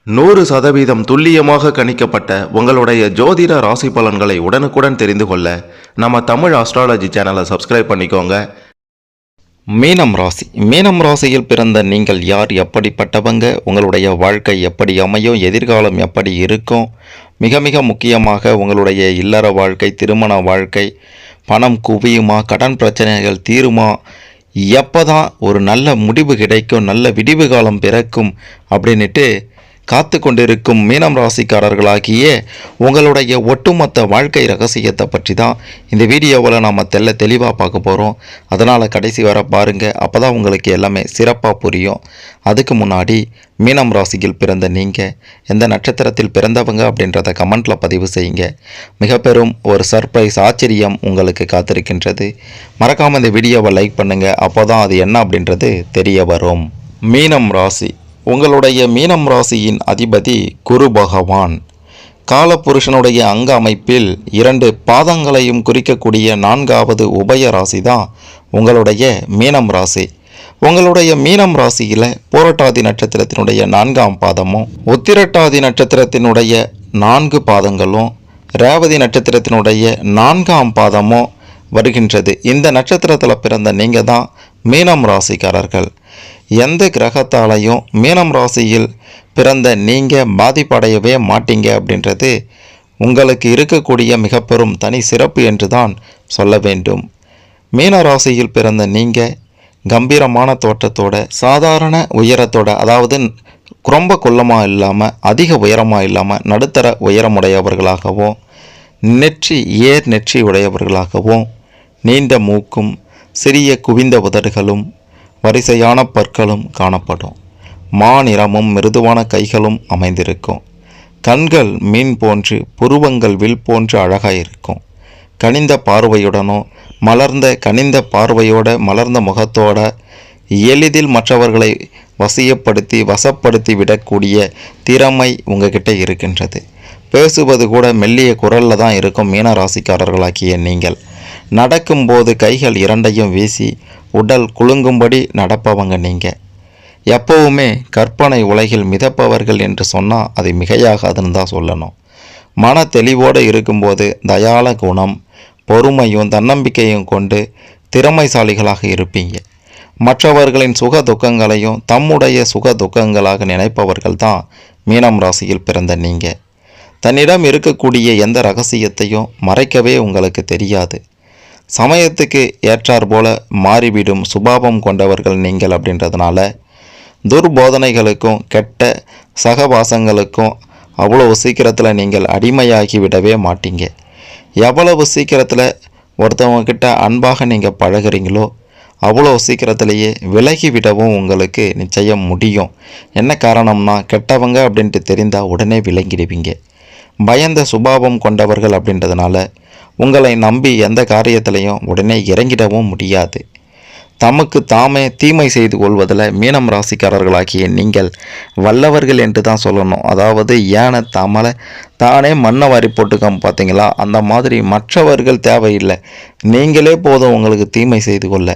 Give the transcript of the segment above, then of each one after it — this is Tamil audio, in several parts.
100% துல்லியமாக கணிக்கப்பட்ட உங்களுடைய ஜோதிட ராசி பலன்களை உடனுக்குடன் தெரிந்து கொள்ள நம்ம தமிழ் ஆஸ்ட்ராலஜி சேனலை சப்ஸ்கிரைப் பண்ணிக்கோங்க. மீனம் ராசியில் பிறந்த நீங்கள் யார், எப்படிப்பட்டவங்க, உங்களுடைய வாழ்க்கை எப்படி அமையும், எதிர்காலம் எப்படி இருக்கும், மிக மிக முக்கியமாக உங்களுடைய இல்லற வாழ்க்கை, திருமண வாழ்க்கை, பணம் குவியுமா, கடன் பிரச்சனைகள் தீருமா, எப்போ தான் ஒரு நல்ல முடிவு கிடைக்கும், நல்ல விடிவு காலம் பிறக்கும் அப்படின்ட்டு காத்து கொண்டிருக்கும் மீனம் ராசிக்காரர்களாகிய உங்களுடைய ஒட்டுமொத்த வாழ்க்கை ரகசியத்தை பற்றி தான் இந்த வீடியோவில் நாம் தெளிவாக பார்க்க போகிறோம். அதனால் கடைசி வர பாருங்கள், அப்போ தான் உங்களுக்கு எல்லாமே சிறப்பாக புரியும். அதுக்கு முன்னாடி மீனம் ராசியில் பிறந்த நீங்கள் எந்த நட்சத்திரத்தில் பிறந்தவங்க அப்படின்றத கமெண்ட்டில் பதிவு செய்யுங்க. மிக பெரும் ஒரு சர்ப்ரைஸ், ஆச்சரியம் உங்களுக்கு காத்திருக்கின்றது. மறக்காமல் இந்த வீடியோவை லைக் பண்ணுங்கள், அப்போ தான் அது என்ன அப்படின்றது தெரிய வரும். மீனம் ராசி, உங்களுடைய மீனம் ராசியின் அதிபதி குரு பகவான். காலப்புருஷனுடைய அங்க அமைப்பில் 2 பாதங்களையும் குறிக்கக்கூடிய 4வது உபய ராசி தான் உங்களுடைய மீனம் ராசி. உங்களுடைய மீனம் ராசியில் பூரட்டாதி நட்சத்திரத்தினுடைய 4ஆம் பாதமும், உத்திரட்டாதி நட்சத்திரத்தினுடைய 4 பாதங்களும், ரேவதி நட்சத்திரத்தினுடைய 4ஆம் பாதமும் வருகின்றது. இந்த நட்சத்திரத்தில் பிறந்த நீங்கள் தான் மீனம் ராசிக்காரர்கள். எந்த கிரகத்தாலையும் மீனம் ராசியில் பிறந்த நீங்கள் பாதிப்படையவே மாட்டீங்க அப்படின்றது உங்களுக்கு இருக்கக்கூடிய மிக பெரும் தனி சிறப்பு என்று தான் சொல்ல வேண்டும். மீன ராசியில் பிறந்த நீங்கள் கம்பீரமான தோற்றத்தோட, சாதாரண உயரத்தோட, அதாவது ரொம்ப குள்ளமாக இல்லாமல் அதிக உயரமாக இல்லாமல் நடுத்தர உயரமுடையவர்களாகவும், நெற்றி உடையவர்களாகவும், நீண்ட மூக்கும் சிறிய குவிந்த உதடுகளும் வரிசையான பற்களும் காணப்படும். மாநிறமும் மிருதுவான கைகளும் அமைந்திருக்கும். கண்கள் மீன் போன்று, புருவங்கள் வில் போன்று அழகாக இருக்கும். கனிந்த பார்வையுடனோ கனிந்த பார்வையோட மலர்ந்த முகத்தோட எளிதில் மற்றவர்களை வசப்படுத்தி விடக்கூடிய திறமை உங்ககிட்ட இருக்கின்றது. பேசுவது கூட மெல்லிய குரலில் தான் இருக்கும். மீன ராசிக்காரர்களாகிய நீங்கள் நடக்கும்போது கைகள் 2ஐயும் வீசி உடல் குலுங்கும்படி நடப்பவங்க நீங்கள். எப்போவுமே கற்பனை உலகில் மிதப்பவர்கள் என்று சொன்னால் அது மிகையாகாதுன்னு தான் சொல்லணும். மன தெளிவோடு இருக்கும்போது தயால குணம், பொறுமையும் தன்னம்பிக்கையும் கொண்டு திறமைசாலிகளாக இருப்பீங்க. மற்றவர்களின் சுக துக்கங்களையும் தம்முடைய சுக துக்கங்களாக நினைப்பவர்கள் தான் மீனம் ராசியில் பிறந்த நீங்கள். தன்னிடம் இருக்கக்கூடிய எந்த ரகசியத்தையும் மறைக்கவே உங்களுக்கு தெரியாது. சமயத்துக்கு ஏற்றார் போல மாறிவிடும் சுபாவம் கொண்டவர்கள் நீங்கள். அப்படின்றதுனால துர்போதனைகளுக்கும் கெட்ட சகவாசங்களுக்கும் அவ்வளவு சீக்கிரத்தில் நீங்கள் அடிமையாகி விடவே மாட்டீங்க. எவ்வளவு சீக்கிரத்தில் ஒருத்தவங்கக்கிட்ட அன்பாக நீங்கள் பழகிறீங்களோ அவ்வளோ சீக்கிரத்திலேயே விலகி விடவும் உங்களுக்கு நிச்சயம் முடியும். என்ன காரணம்னா, கெட்டவங்க அப்படின்ட்டு தெரிந்தால் உடனே விலங்கிடுவீங்க. பயந்த சுபாவம் கொண்டவர்கள் அப்படின்றதுனால உங்களை நம்பி எந்த காரியத்திலையும் உடனே இறங்கிடவும் முடியாது. தமக்கு தாமே தீமை செய்து கொள்வதில் மீனம் ராசிக்காரர்களாகிய நீங்கள் வல்லவர்கள் என்று தான் சொல்லணும். அதாவது ஏன தானே மண்ணை வாரி போட்டுக்க பார்த்தீங்களா, அந்த மாதிரி மற்றவர்கள் தேவையில்லை, நீங்களே போதும் உங்களுக்கு தீமை செய்து கொள்ள.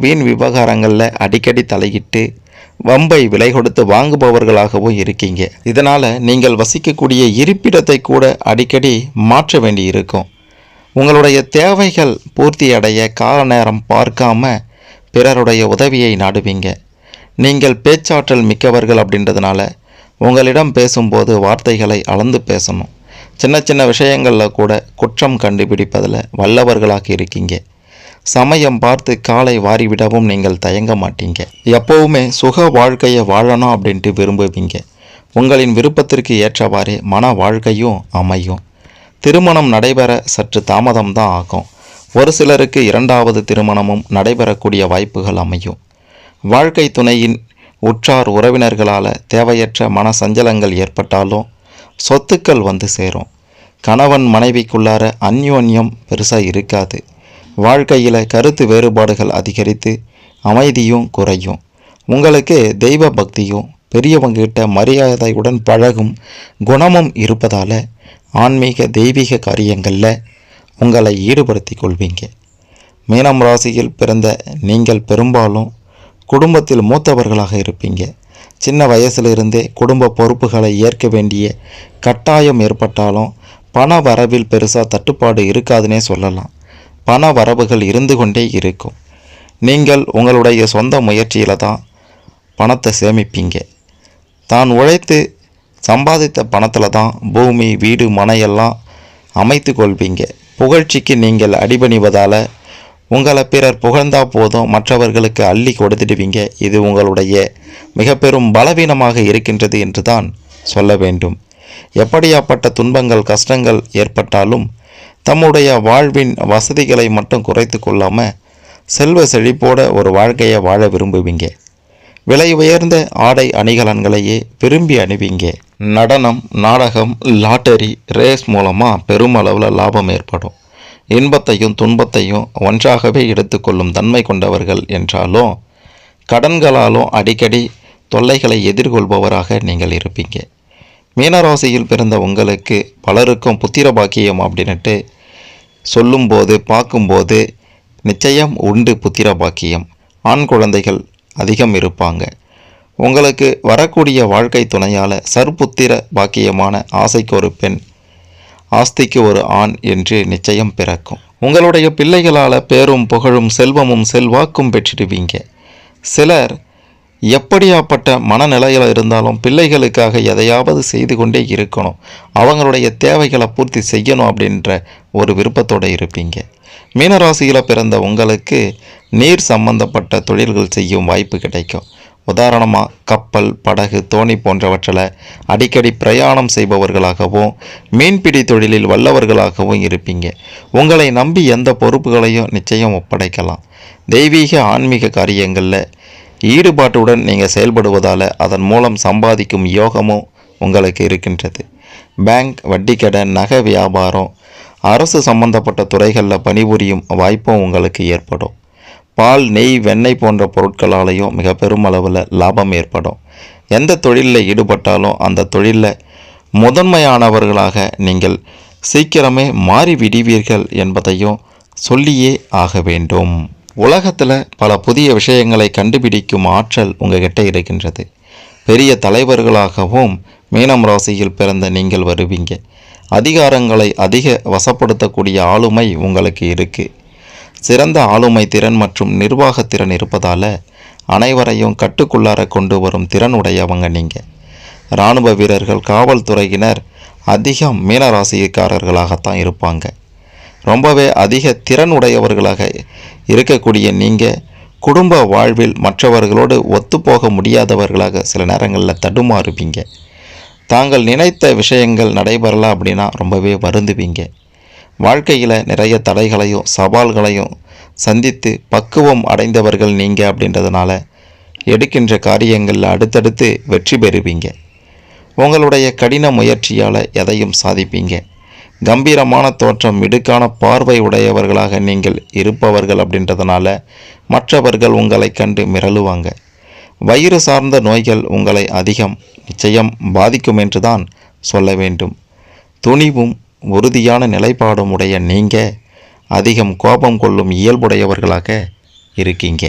வீண் விவகாரங்களில் அடிக்கடி தலையிட்டு வம்பை விலை கொடுத்து வாங்குபவர்களாகவும் இருக்கீங்க. இதனால் நீங்கள் வசிக்கக்கூடிய இருப்பிடத்தை கூட அடிக்கடி மாற்ற வேண்டி இருக்கும். உங்களுடைய தேவைகள் பூர்த்தி அடைய கால நேரம் பார்க்காம பிறருடைய உதவியை நாடுவீங்க. நீங்கள் பேச்சாற்றல் மிக்கவர்கள் அப்படின்றதுனால உங்களிடம் பேசும்போது வார்த்தைகளை அளந்து பேசணும். சின்ன சின்ன விஷயங்களில் கூட குற்றம் கண்டுபிடிப்பதில் வல்லவர்களாக இருக்கீங்க. சமயம் பார்த்து காலை வாரிவிடவும் நீங்கள் தயங்க மாட்டீங்க. எப்போவுமே சுக வாழ்க்கையை வாழணும் அப்படின்ட்டு விரும்புவீங்க. உங்களின் விருப்பத்திற்கு ஏற்றவாறே மன வாழ்க்கையும் அமையும். திருமணம் நடைபெற சற்று தாமதம் தான் ஆகும். ஒரு சிலருக்கு 2வது திருமணமும் நடைபெறக்கூடிய வாய்ப்புகள் அமையும். வாழ்க்கை துணையின் உற்றார் உறவினர்களால் தேவையற்ற மன சஞ்சலங்கள் ஏற்பட்டாலும் சொத்துக்கள் வந்து சேரும். கணவன் மனைவிக்குள்ளார அந்யோன்யம் பெருசாக இருக்காது. வாழ்க்கையில் கருத்து வேறுபாடுகள் அதிகரித்து அமைதியும் குறையும். உங்களுக்கு தெய்வ பக்தியும் பெரியவங்ககிட்ட மரியாதையுடன் பழகும் குணமும் இருப்பதால் ஆன்மீக தெய்வீக காரியங்களில் உங்களை ஈடுபடுத்தி கொள்வீங்க. மீனம் ராசியில் பிறந்த நீங்கள் பெரும்பாலும் குடும்பத்தில் மூத்தவர்களாக இருப்பீங்க. சின்ன வயசிலிருந்தே குடும்ப பொறுப்புகளை ஏற்க வேண்டிய கட்டாயம் ஏற்பட்டாலும் பண வரவில் பெருசாக தட்டுப்பாடு இருக்காதுன்னே சொல்லலாம். பண வரவுகள் இருந்து கொண்டே இருக்கும். நீங்கள் உங்களுடைய சொந்த முயற்சியில் தான் பணத்தை சேமிப்பீங்க. தான் உழைத்து சம்பாதித்த பணத்தில் தான் பூமி, வீடு, மனையெல்லாம் அமைத்து கொள்வீங்க. புகழ்ச்சிக்கு நீங்கள் அடிபணிவதால் உங்களை பிறர் புகழ்ந்தா போதும் மற்றவர்களுக்கு அள்ளி கொடுத்துடுவீங்க. இது உங்களுடைய மிக பெரும் பலவீனமாக இருக்கின்றது என்று தான் சொல்ல வேண்டும். எப்படியாப்பட்ட துன்பங்கள், கஷ்டங்கள் ஏற்பட்டாலும் தம்முடைய வாழ்வின் வசதிகளை மட்டும் குறைத்து கொள்ளாமல் செல்வ செழிப்போட ஒரு வாழ்க்கையை வாழ விரும்புவீங்க. விலை உயர்ந்த ஆடை அணிகலன்களையே விரும்பி அணிவீங்க. நடனம், நாடகம், லாட்டரி, ரேஸ் மூலமாக பெருமளவில் லாபம் ஏற்படும். இன்பத்தையும் துன்பத்தையும் ஒன்றாகவே எடுத்துக்கொள்ளும் தன்மை கொண்டவர்கள் என்றாலும் கடன்களாலும் அடிக்கடி தொல்லைகளை எதிர்கொள்பவராக நீங்கள் இருப்பீங்க. மீனராசியில் பிறந்த உங்களுக்கு பலருக்கும் புத்திர பாக்கியம் அப்படின்ட்டு சொல்லும்போது பார்க்கும்போது நிச்சயம் உண்டு புத்திர பாக்கியம். ஆண் குழந்தைகள் அதிகம் இருப்பாங்க. உங்களுக்கு வரக்கூடிய வாழ்க்கை துணையால் சற்புத்திர பாக்கியமான ஆசைக்கு ஒரு பெண், ஆஸ்திக்கு ஒரு ஆண் என்று நிச்சயம் பிறக்கும். உங்களுடைய பிள்ளைகளால் பேரும் புகழும் செல்வமும் செல்வாக்கும் பெற்றிடுவீங்க. சிலர் எப்படியாப்பட்ட மனநிலையில் இருந்தாலும் பிள்ளைகளுக்காக எதையாவது செய்து கொண்டே இருக்கணும், அவங்களுடைய தேவைகளை பூர்த்தி செய்யணும் அப்படின்ற ஒரு விருப்பத்தோடு இருப்பீங்க. மீனராசியில் பிறந்த உங்களுக்கு நீர் சம்பந்தப்பட்ட தொழில்கள் செய்யும் வாய்ப்பு கிடைக்கும். உதாரணமாக கப்பல், படகு, தோணி போன்றவற்றில் அடிக்கடி பிரயாணம் செய்பவர்களாகவும் மீன்பிடி தொழிலில் வல்லவர்களாகவும் இருப்பீங்க. உங்களை நம்பி எந்த பொறுப்புகளையும் நிச்சயம் ஒப்படைக்கலாம். தெய்வீக ஆன்மீக காரியங்களில் ஈடுபாட்டுடன் நீங்கள் செயல்படுவதால் அதன் மூலம் சம்பாதிக்கும் யோகமும் உங்களுக்கு இருக்கின்றது. பேங்க், வட்டிக்கடை, நகை வியாபாரம், அரசு சம்பந்தப்பட்ட துறைகளில் பணிபுரியும் வாய்ப்பும் உங்களுக்கு ஏற்படும். பால், நெய், வெண்ணெய் போன்ற பொருட்களாலேயும் மிக பெரும் அளவில் லாபம் ஏற்படும். எந்த தொழிலில் ஈடுபட்டாலும் அந்த தொழிலில் முதன்மையானவர்களாக நீங்கள் சீக்கிரமே மாறி விடுவீர்கள் என்பதையும் சொல்லியே ஆக வேண்டும். உலகத்தில் பல புதிய விஷயங்களை கண்டுபிடிக்கும் ஆற்றல் உங்ககிட்ட இருக்கின்றது. பெரிய தலைவர்களாகவும் மீனம் ராசியில் பிறந்த நீங்கள் வருவீங்க. அதிகாரங்களை அதிக வசப்படுத்தக்கூடிய ஆளுமை உங்களுக்கு இருக்குது. சிறந்த ஆளுமை திறன் மற்றும் நிர்வாகத்திறன் இருப்பதால் அனைவரையும் கட்டுக்குள்ளார கொண்டு வரும் திறன் உடையவங்க நீங்கள். இராணுவ வீரர்கள், காவல்துறையினர் அதிகம் மீனராசிக்காரர்களாகத்தான் இருப்பாங்க. ரொம்பவே அதிக திறன் உடையவர்களாக இருக்கக்கூடிய நீங்கள் குடும்ப வாழ்வில் மற்றவர்களோடு ஒத்துப்போக முடியாதவர்களாக சில நேரங்களில் தடுமாறுவீங்க. தாங்கள் நினைத்த விஷயங்கள் நடைபெறல அப்படின்னா ரொம்பவே வருந்துவீங்க. வாழ்க்கையில் நிறைய தடைகளையும் சவால்களையும் சந்தித்து பக்குவம் அடைந்தவர்கள் நீங்கள் அப்படின்றதுனால எடுக்கின்ற காரியங்களில் அடுத்தடுத்து வெற்றி பெறுவீங்க. உங்களுடைய கடின முயற்சியால் எதையும் சாதிப்பீங்க. கம்பீரமான தோற்றம், மிடுக்கான பார்வை உடையவர்களாக நீங்கள் இருப்பவர்கள் அப்படின்றதுனால மற்றவர்கள் உங்களை கண்டு மிரளுவாங்க. வயிறு சார்ந்த நோய்கள் உங்களை அதிகம் நிச்சயம் பாதிக்கும் என்று தான் சொல்ல வேண்டும். துணிவும் உறுதியான நிலைப்பாடும் உடைய நீங்கள் அதிகம் கோபம் கொள்ளும் இயல்புடையவர்களாக இருக்கீங்க.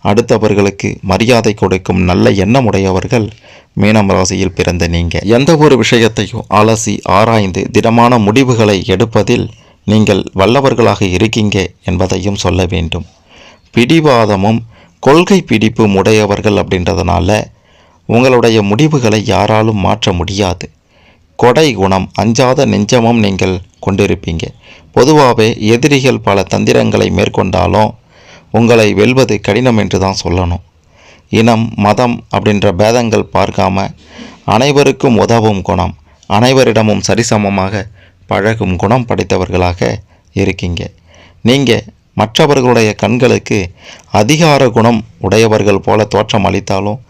அடுத்தவர்களுக்கு மரியாதை கொடுக்கும் நல்ல எண்ணம் உடையவர்கள் மீனம் ராசியில் பிறந்த நீங்கள். எந்த ஒரு விஷயத்தையும் அலசி ஆராய்ந்து திடமான முடிவுகளை எடுப்பதில் நீங்கள் வல்லவர்களாக இருக்கீங்க என்பதையும் சொல்ல வேண்டும். பிடிவாதமும் கொள்கை பிடிப்பும் உடையவர்கள் அப்படின்றதுனால உங்களுடைய முடிவுகளை யாராலும் மாற்ற முடியாது. கொடை குணம், அஞ்சாத நெஞ்சமும் நீங்கள் கொண்டிருப்பீங்க. பொதுவாகவே எதிரிகள் பல தந்திரங்களை மேற்கொண்டாலும் உங்களை வெல்வது கடினம் என்று தான் சொல்லணும். இனம், மதம் அப்படின்ற பேதங்கள் பார்க்காம அனைவருக்கும் உதவும் குணம், அனைவரிடமும் சரிசமமாக பழகும் குணம் படைத்தவர்களாக இருக்கீங்க. நீங்கள் மற்றவர்களுடைய கண்களுக்கு அதிகார குணம் உடையவர்கள் போல தோற்றம் அளித்தாலும்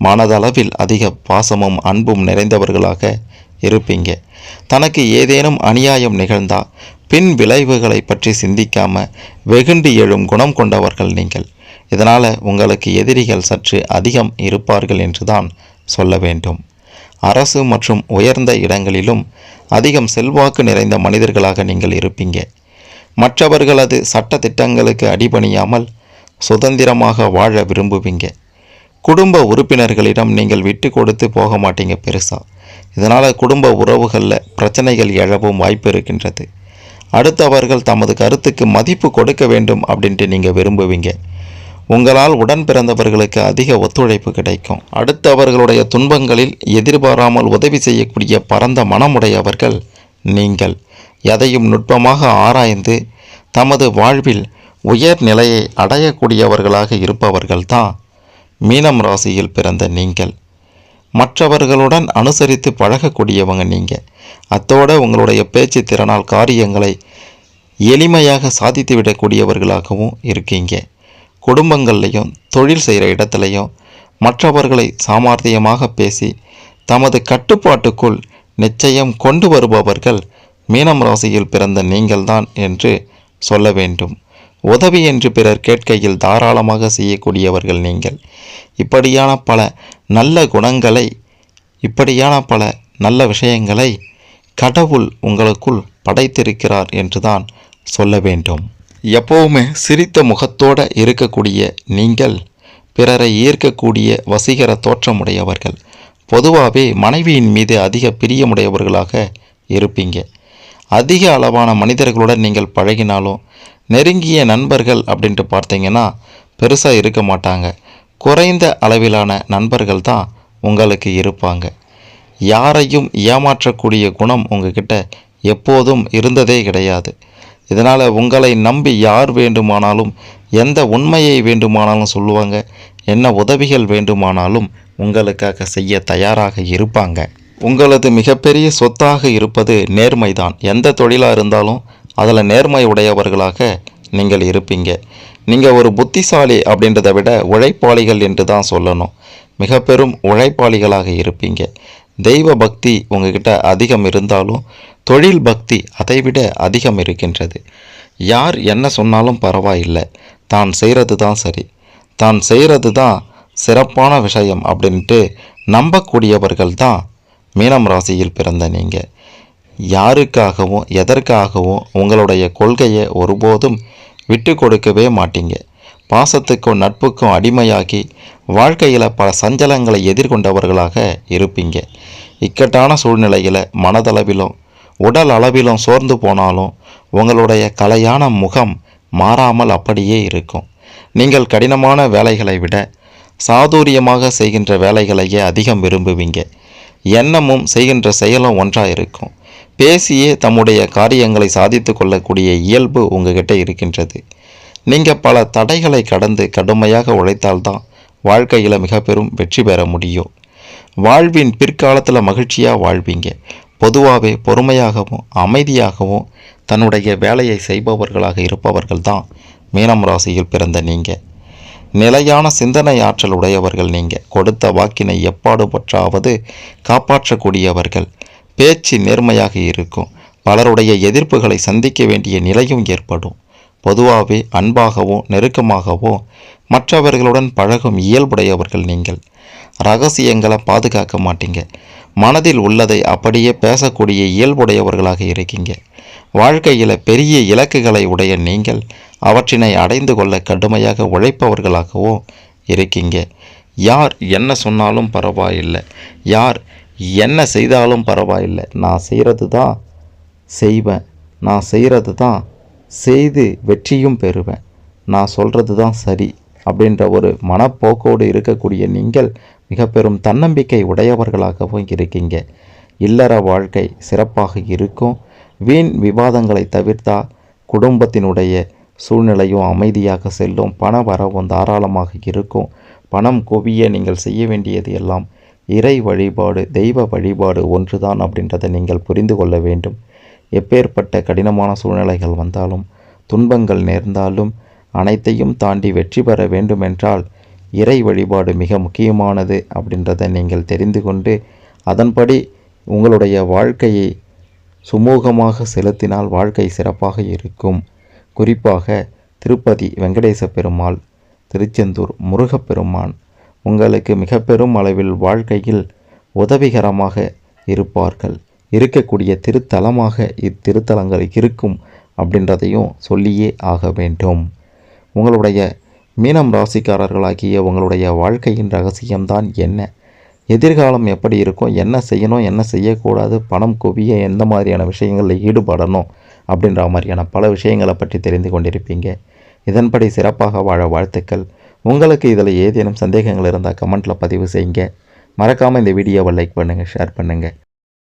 மனதளவில் அதிக பாசமும் அன்பும் நிறைந்தவர்களாக இருப்பீங்க. தனக்கு ஏதேனும் அநியாயம் நிகழ்ந்தால் பின் விளைவுகளை பற்றி சிந்திக்காமல் வெகுண்டு எழும் குணம் கொண்டவர்கள் நீங்கள். இதனால் உங்களுக்கு எதிரிகள் சற்று அதிகம் இருப்பார்கள் என்று தான் சொல்ல வேண்டும். அரசு மற்றும் உயர்ந்த இடங்களிலும் அதிகம் செல்வாக்கு நிறைந்த மனிதர்களாக நீங்கள் இருப்பீங்க. மற்றவர்களது சட்ட திட்டங்களுக்கு அடிபணியாமல் சுதந்திரமாக வாழ விரும்புவீங்க. குடும்ப உறுப்பினர்களிடம் நீங்கள் விட்டு கொடுத்து போக மாட்டீங்க பெருசாக. இதனால் குடும்ப உறவுகளில் பிரச்சனைகள் எழவும் வாய்ப்பு இருக்கின்றது. அடுத்தவர்கள் தமது கருத்துக்கு மதிப்பு கொடுக்க வேண்டும் அப்படின்ட்டு நீங்கள் விரும்புவீங்க. உங்களால் உடன் பிறந்தவர்களுக்கு அதிக ஒத்துழைப்பு கிடைக்கும். அடுத்தவர்களுடைய துன்பங்களில் எதிர்பாராமல் உதவி செய்யக்கூடிய பரந்த மனமுடையவர்கள் நீங்கள். எதையும் நுட்பமாக ஆராய்ந்து தமது வாழ்வில் உயர் நிலையை அடையக்கூடியவர்களாக இருப்பவர்கள்தான் மீனம் ராசியில் பிறந்த நீங்கள். மற்றவர்களுடன் அனுசரித்து பழகக்கூடியவங்க நீங்கள். அத்தோடு உங்களுடைய பேச்சு திறனால் காரியங்களை எளிமையாக சாதித்து விடக்கூடியவர்களாகவும் இருக்கீங்க. குடும்பங்கள்லையும் தொழில் செய்கிற இடத்துலையும் மற்றவர்களை சாமர்த்தியமாக பேசி தமது கட்டுப்பாட்டுக்குள் நிச்சயம் கொண்டு வருபவர்கள் மீனம் ராசியில் பிறந்த நீங்கள்தான் என்று சொல்ல வேண்டும். உதவி என்று பிறர் கேட்கையில் தாராளமாக செய்யக்கூடியவர்கள் நீங்கள். இப்படியான பல நல்ல குணங்களை, இப்படியான பல நல்ல விஷயங்களை கடவுள் உங்களுக்குள் படைத்திருக்கிறார் என்றுதான் சொல்ல வேண்டும். எப்போவுமே சிரித்த முகத்தோடு இருக்கக்கூடிய நீங்கள் பிறரை ஈர்க்கக்கூடிய வசீகர தோற்றமுடையவர்கள். பொதுவாகவே மனைவியின் மீது அதிக பிரியமுடையவர்களாக இருப்பீங்க. அதிக அளவான மனிதர்களுடன் நீங்கள் பழகினாலும் நெருங்கிய நண்பர்கள் அப்படின்ட்டு பார்த்தீங்கன்னா பெருசாக இருக்க மாட்டாங்க. குறைந்த அளவிலான நண்பர்கள் தான் உங்களுக்கு இருப்பாங்க. யாரையும் ஏமாற்றக்கூடிய குணம் உங்ககிட்ட எப்போதும் இருந்ததே கிடையாது. இதனால் உங்களை நம்பி யார் வேண்டுமானாலும் எந்த உண்மையை வேண்டுமானாலும் சொல்லுவாங்க. என்ன உதவிகள் வேண்டுமானாலும் உங்களுக்காக செய்ய தயாராக இருப்பாங்க. உங்களது மிகப்பெரிய சொத்தாக இருப்பது நேர்மைதான். எந்த தொழிலாக இருந்தாலும் அதில் நேர்மை உடையவர்களாக நீங்கள் இருப்பீங்க. நீங்கள் ஒரு புத்திசாலி அப்படின்றத விட உழைப்பாளிகள் என்று தான் சொல்லணும். மிக பெரும் உழைப்பாளிகளாக இருப்பீங்க. தெய்வ பக்தி உங்ககிட்ட அதிகம் இருந்தாலும் தொழில் பக்தி அதைவிட அதிகம் இருக்கின்றது. யார் என்ன சொன்னாலும் பரவாயில்லை, தான் செய்கிறது தான் சரி, தான் செய்கிறது தான் சிறப்பான விஷயம் அப்படின்ட்டு நம்பக்கூடியவர்கள் தான் மீனம் ராசியில் பிறந்த நீங்கள். யாருக்காகவும் எதற்காகவும் உங்களுடைய கொள்கையை ஒருபோதும் விட்டு கொடுக்கவே மாட்டீங்க. பாசத்துக்கும் நட்புக்கும் அடிமையாகி வாழ்க்கையில் பல சஞ்சலங்களை எதிர்கொண்டவர்களாக இருப்பீங்க. இக்கட்டான சூழ்நிலையில் மனதளவிலும் உடல் அளவிலும் சோர்ந்து போனாலும் உங்களுடைய கலையான முகம் மாறாமல் அப்படியே இருக்கும். நீங்கள் கடினமான வேலைகளை விட சாதுரியமாக செய்கின்ற வேலைகளையே அதிகம் விரும்புவீங்க. எண்ணமும் செய்கின்ற செயலும் ஒன்றாக இருக்கும். பேசியே தம்முடைய காரியங்களை சாதித்து கொள்ளக்கூடிய இயல்பு உங்ககிட்ட இருக்கின்றது. நீங்கள் பல தடைகளை கடந்து கடுமையாக உழைத்தால்தான் வாழ்க்கையில் மிக பெரும் வெற்றி பெற முடியும். வாழ்வின் பிற்காலத்தில் மகிழ்ச்சியாக வாழ்வீங்க. பொதுவாகவே பொறுமையாகவும் அமைதியாகவும் தன்னுடைய வேலையை செய்பவர்களாக இருப்பவர்கள் தான் மீனம் ராசியில் பிறந்த நீங்கள். நிலையான சிந்தனை ஆற்றல் உடையவர்கள் நீங்கள். கொடுத்த வாக்கினை எப்பாடுபற்றாவது காப்பாற்றக்கூடியவர்கள். பேச்சு நேர்மையாக இருக்கும். பலருடைய எதிர்ப்புகளை சந்திக்க வேண்டிய நிலையும் ஏற்படும். பொதுவாகவே அன்பாகவும் நெருக்கமாகவும் மற்றவர்களுடன் பழகும் இயல்புடையவர்கள் நீங்கள். ரகசியங்களை பாதுகாக்க மாட்டீங்க. மனதில் உள்ளதை அப்படியே பேசக்கூடிய இயல்புடையவர்களாக இருக்கீங்க. வாழ்க்கையில் பெரிய இலக்குகளை உடைய நீங்கள் அவற்றினை அடைந்து கொள்ள கடுமையாக உழைப்பவர்களாகவும் இருக்கீங்க. யார் என்ன சொன்னாலும் பரவாயில்லை, யார் என்ன செய்தாலும் பரவாயில்லை, நான் செய்கிறது தான் செய்வேன், நான் செய்கிறது தான் செய்து வெற்றியும் பெறுவேன், நான் சொல்கிறது தான் சரி அப்படின்ற ஒரு மனப்போக்கோடு இருக்கக்கூடிய நீங்கள் மிக பெரும் தன்னம்பிக்கை உடையவர்களாகவும் இருக்கீங்க. இல்லற வாழ்க்கை சிறப்பாக இருக்கும். வீண் விவாதங்களை தவிர்த்தா குடும்பத்தினுடைய சூழ்நிலையும் அமைதியாக செல்லும். பண வரவும் தாராளமாக இருக்கும். பணம் குவிய நீங்கள் செய்ய வேண்டியது எல்லாம் இறை வழிபாடு, தெய்வ வழிபாடு ஒன்றுதான் அப்படின்றத நீங்கள் புரிந்து கொள்ள வேண்டும். எப்பேற்பட்ட கடினமான சூழ்நிலைகள் வந்தாலும் துன்பங்கள் நேர்ந்தாலும் அனைத்தையும் தாண்டி வெற்றி பெற வேண்டுமென்றால் இறை வழிபாடு மிக முக்கியமானது அப்படின்றத நீங்கள் தெரிந்து கொண்டு அதன்படி உங்களுடைய வாழ்க்கையை சுமூகமாக செலுத்தினால் வாழ்க்கை சிறப்பாக இருக்கும். குறிப்பாக திருப்பதி வெங்கடேச பெருமாள், திருச்செந்தூர் முருகப்பெருமான் உங்களுக்கு மிக பெரும் அளவில் வாழ்க்கையில் உதவிகரமாக இருப்பார்கள். இருக்கக்கூடிய திருத்தலமாக இத்திருத்தலங்கள் இருக்கும் அப்படின்றதையும் சொல்லியே ஆக வேண்டும். உங்களுடைய மீனம் ராசிக்காரர்களாகிய உங்களுடைய வாழ்க்கையின் ரகசியம்தான் என்ன? எதிர்காலம் எப்படி இருக்கும், என்ன செய்யணும், என்ன செய்யக்கூடாது, பணம் குவிய எந்த மாதிரியான விஷயங்களில் ஈடுபடணும் அப்படின்ற மாதிரியான பல விஷயங்களை பற்றி தெரிந்து கொண்டிருப்பீங்க. இதன்படி சிறப்பாக வாழ வாழ்த்துக்கள். உங்களுக்கு இதில் ஏதேனும் சந்தேகங்கள் இருந்தால் கமெண்ட்டில் பதிவு செய்யுங்க. மறக்காமல் இந்த வீடியோவை லைக் பண்ணுங்கள், ஷேர் பண்ணுங்கள்.